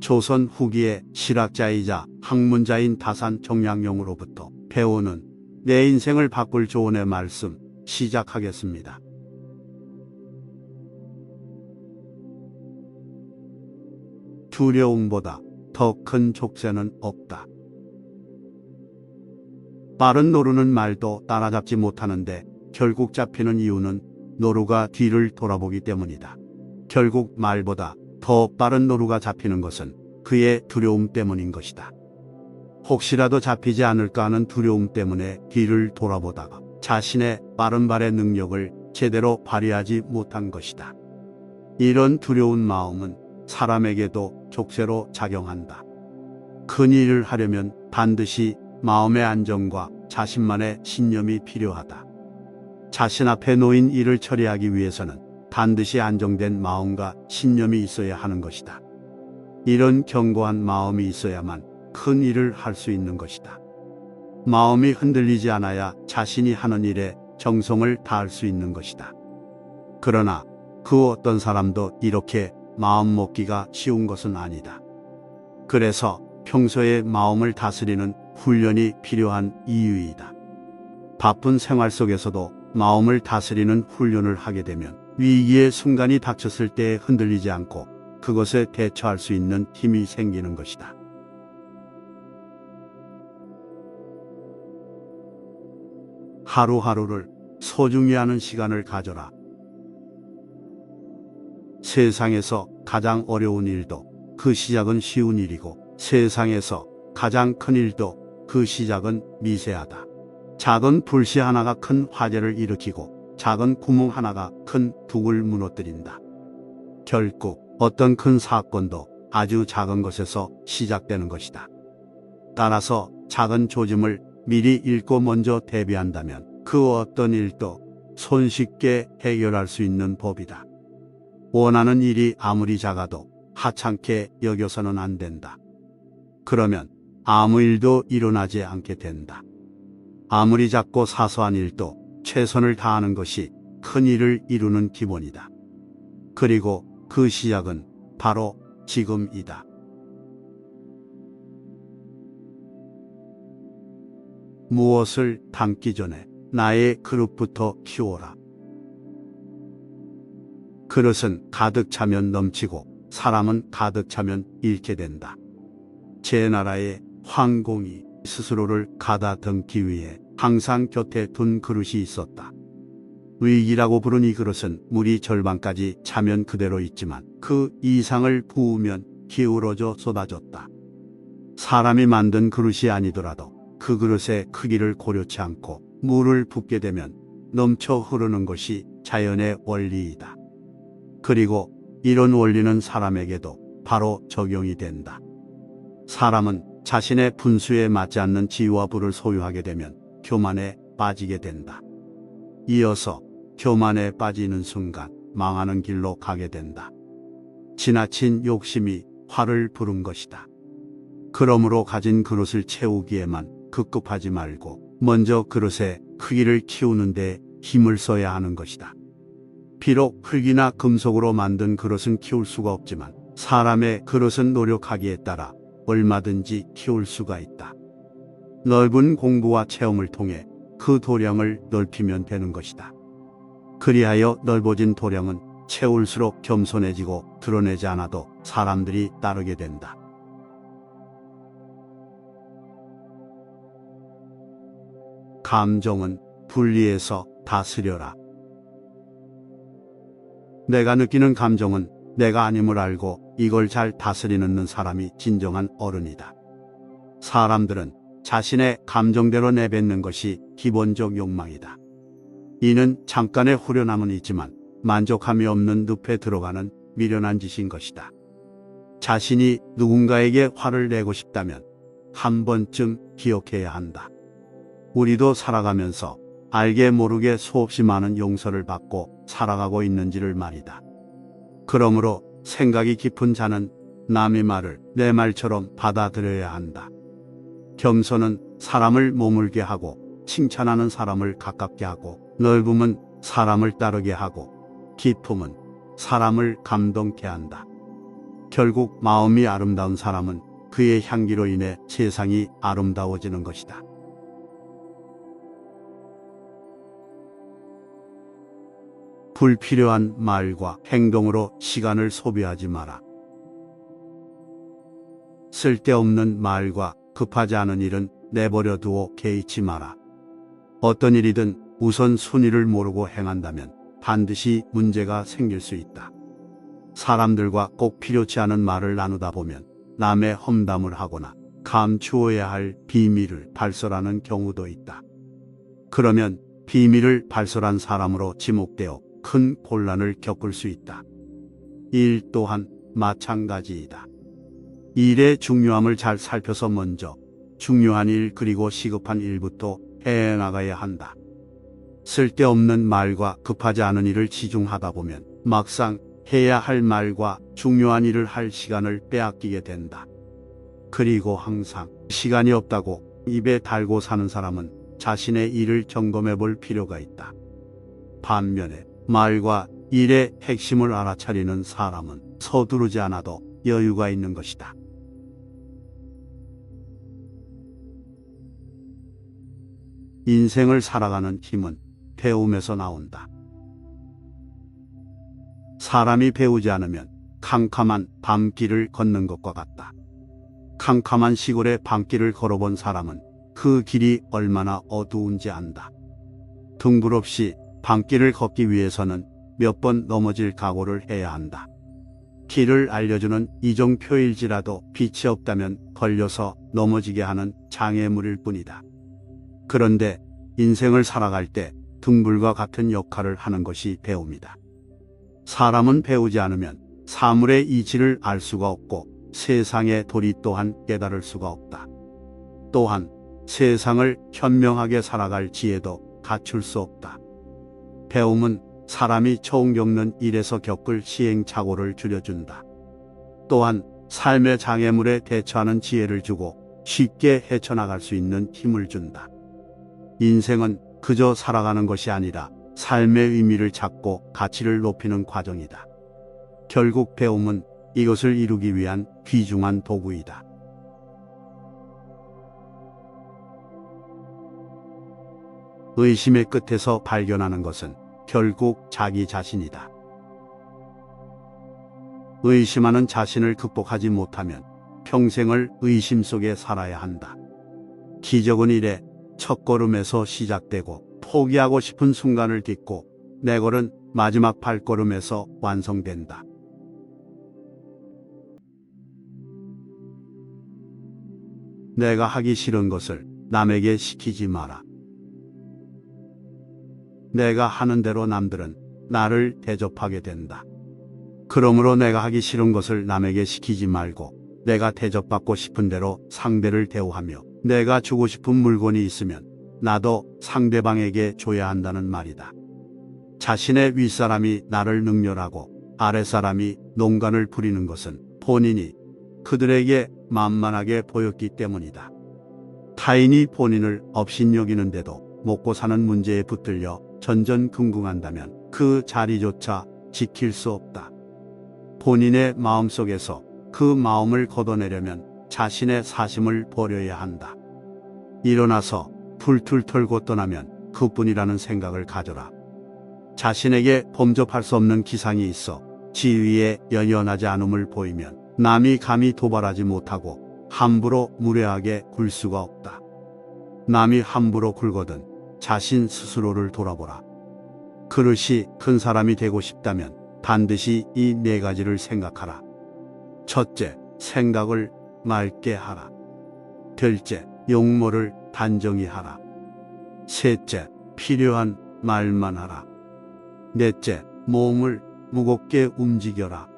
조선 후기의 실학자이자 학문자인 다산 정량용으로부터 배우는 내 인생을 바꿀 조언의 말씀 시작하겠습니다. 두려움보다 더 큰 족쇄는 없다. 빠른 노루는 말도 따라잡지 못하는데 결국 잡히는 이유는 노루가 뒤를 돌아보기 때문이다. 결국 말보다 더 빠른 노루가 잡히는 것은 그의 두려움 때문인 것이다. 혹시라도 잡히지 않을까 하는 두려움 때문에 뒤를 돌아보다가 자신의 빠른 발의 능력을 제대로 발휘하지 못한 것이다. 이런 두려운 마음은 사람에게도 족쇄로 작용한다. 큰 일을 하려면 반드시 마음의 안정과 자신만의 신념이 필요하다. 자신 앞에 놓인 일을 처리하기 위해서는 반드시 안정된 마음과 신념이 있어야 하는 것이다. 이런 견고한 마음이 있어야만 큰 일을 할 수 있는 것이다. 마음이 흔들리지 않아야 자신이 하는 일에 정성을 다할 수 있는 것이다. 그러나 그 어떤 사람도 이렇게 마음 먹기가 쉬운 것은 아니다. 그래서 평소에 마음을 다스리는 훈련이 필요한 이유이다. 바쁜 생활 속에서도 마음을 다스리는 훈련을 하게 되면 위기의 순간이 닥쳤을 때 흔들리지 않고 그것에 대처할 수 있는 힘이 생기는 것이다. 하루하루를 소중히 하는 시간을 가져라. 세상에서 가장 어려운 일도 그 시작은 쉬운 일이고 세상에서 가장 큰 일도 그 시작은 미세하다. 작은 불씨 하나가 큰 화재를 일으키고 작은 구멍 하나가 큰 둑을 무너뜨린다. 결국 어떤 큰 사건도 아주 작은 것에서 시작되는 것이다. 따라서 작은 조짐을 미리 읽고 먼저 대비한다면 그 어떤 일도 손쉽게 해결할 수 있는 법이다. 원하는 일이 아무리 작아도 하찮게 여겨서는 안 된다. 그러면 아무 일도 일어나지 않게 된다. 아무리 작고 사소한 일도 최선을 다하는 것이 큰 일을 이루는 기본이다. 그리고 그 시작은 바로 지금이다. 무엇을 담기 전에 나의 그릇부터 키워라. 그릇은 가득 차면 넘치고 사람은 가득 차면 잃게 된다. 제 나라의 황공이 스스로를 가다듬기 위해 항상 곁에 둔 그릇이 있었다. 위기라고 부른 이 그릇은 물이 절반까지 차면 그대로 있지만 그 이상을 부으면 기울어져 쏟아졌다. 사람이 만든 그릇이 아니더라도 그 그릇의 크기를 고려치 않고 물을 붓게 되면 넘쳐 흐르는 것이 자연의 원리이다. 그리고 이런 원리는 사람에게도 바로 적용이 된다. 사람은 자신의 분수에 맞지 않는 지위와 부를 소유하게 되면 교만에 빠지게 된다. 이어서 교만에 빠지는 순간 망하는 길로 가게 된다. 지나친 욕심이 화를 부른 것이다. 그러므로 가진 그릇을 채우기에만 급급하지 말고 먼저 그릇의 크기를 키우는 데 힘을 써야 하는 것이다. 비록 흙이나 금속으로 만든 그릇은 키울 수가 없지만 사람의 그릇은 노력하기에 따라 얼마든지 키울 수가 있다. 넓은 공부와 체험을 통해 그 도량을 넓히면 되는 것이다. 그리하여 넓어진 도량은 채울수록 겸손해지고 드러내지 않아도 사람들이 따르게 된다. 감정은 분리해서 다스려라. 내가 느끼는 감정은 내가 아님을 알고 이걸 잘 다스리는 사람이 진정한 어른이다. 사람들은 자신의 감정대로 내뱉는 것이 기본적 욕망이다. 이는 잠깐의 후련함은 있지만 만족함이 없는 늪에 들어가는 미련한 짓인 것이다. 자신이 누군가에게 화를 내고 싶다면 한 번쯤 기억해야 한다. 우리도 살아가면서 알게 모르게 수없이 많은 용서를 받고 살아가고 있는지를 말이다. 그러므로 생각이 깊은 자는 남의 말을 내 말처럼 받아들여야 한다. 겸손은 사람을 머물게 하고 칭찬하는 사람을 가깝게 하고 넓음은 사람을 따르게 하고 깊음은 사람을 감동케 한다. 결국 마음이 아름다운 사람은 그의 향기로 인해 세상이 아름다워지는 것이다. 불필요한 말과 행동으로 시간을 소비하지 마라. 쓸데없는 말과 급하지 않은 일은 내버려 두어 개의치 마라. 어떤 일이든 우선 순위를 모르고 행한다면 반드시 문제가 생길 수 있다. 사람들과 꼭 필요치 않은 말을 나누다 보면 남의 험담을 하거나 감추어야 할 비밀을 발설하는 경우도 있다. 그러면 비밀을 발설한 사람으로 지목되어 큰 곤란을 겪을 수 있다. 일 또한 마찬가지이다. 일의 중요함을 잘 살펴서 먼저 중요한 일 그리고 시급한 일부터 해나가야 한다. 쓸데없는 말과 급하지 않은 일을 치중하다 보면 막상 해야 할 말과 중요한 일을 할 시간을 빼앗기게 된다. 그리고 항상 시간이 없다고 입에 달고 사는 사람은 자신의 일을 점검해 볼 필요가 있다. 반면에 말과 일의 핵심을 알아차리는 사람은 서두르지 않아도 여유가 있는 것이다. 인생을 살아가는 힘은 배움에서 나온다. 사람이 배우지 않으면 캄캄한 밤길을 걷는 것과 같다. 캄캄한 시골의 밤길을 걸어본 사람은 그 길이 얼마나 어두운지 안다. 둥그럽시 밤길을 걷기 위해서는 몇 번 넘어질 각오를 해야 한다. 길을 알려주는 이정표일지라도 빛이 없다면 걸려서 넘어지게 하는 장애물일 뿐이다. 그런데 인생을 살아갈 때 둥불과 같은 역할을 하는 것이 배움이다. 사람은 배우지 않으면 사물의 이치를 알 수가 없고 세상의 도리 또한 깨달을 수가 없다. 또한 세상을 현명하게 살아갈 지혜도 갖출 수 없다. 배움은 사람이 처음 겪는 일에서 겪을 시행착오를 줄여준다. 또한 삶의 장애물에 대처하는 지혜를 주고 쉽게 헤쳐나갈 수 있는 힘을 준다. 인생은 그저 살아가는 것이 아니라 삶의 의미를 찾고 가치를 높이는 과정이다. 결국 배움은 이것을 이루기 위한 귀중한 도구이다. 의심의 끝에서 발견하는 것은 결국 자기 자신이다. 의심하는 자신을 극복하지 못하면 평생을 의심 속에 살아야 한다. 기적은 이래 첫걸음에서 시작되고 포기하고 싶은 순간을 딛고 내걸은 마지막 발걸음에서 완성된다. 내가 하기 싫은 것을 남에게 시키지 마라. 내가 하는 대로 남들은 나를 대접하게 된다. 그러므로 내가 하기 싫은 것을 남에게 시키지 말고 내가 대접받고 싶은 대로 상대를 대우하며 내가 주고 싶은 물건이 있으면 나도 상대방에게 줘야 한다는 말이다. 자신의 윗사람이 나를 능멸하고 아랫사람이 농간을 부리는 것은 본인이 그들에게 만만하게 보였기 때문이다. 타인이 본인을 업신여기는데도 먹고 사는 문제에 붙들려 전전긍긍한다면 그 자리조차 지킬 수 없다. 본인의 마음속에서 그 마음을 걷어내려면 자신의 사심을 버려야 한다. 일어나서 풀툴 털고 떠나면 그뿐이라는 생각을 가져라. 자신에게 범접할 수 없는 기상이 있어 지위에 연연하지 않음을 보이면 남이 감히 도발하지 못하고 함부로 무례하게 굴 수가 없다. 남이 함부로 굴거든 자신 스스로를 돌아보라. 그릇이 큰 사람이 되고 싶다면 반드시 이 네 가지를 생각하라. 첫째, 생각을 맑게 하라. 둘째, 용모를 단정히 하라. 셋째, 필요한 말만 하라. 넷째, 몸을 무겁게 움직여라.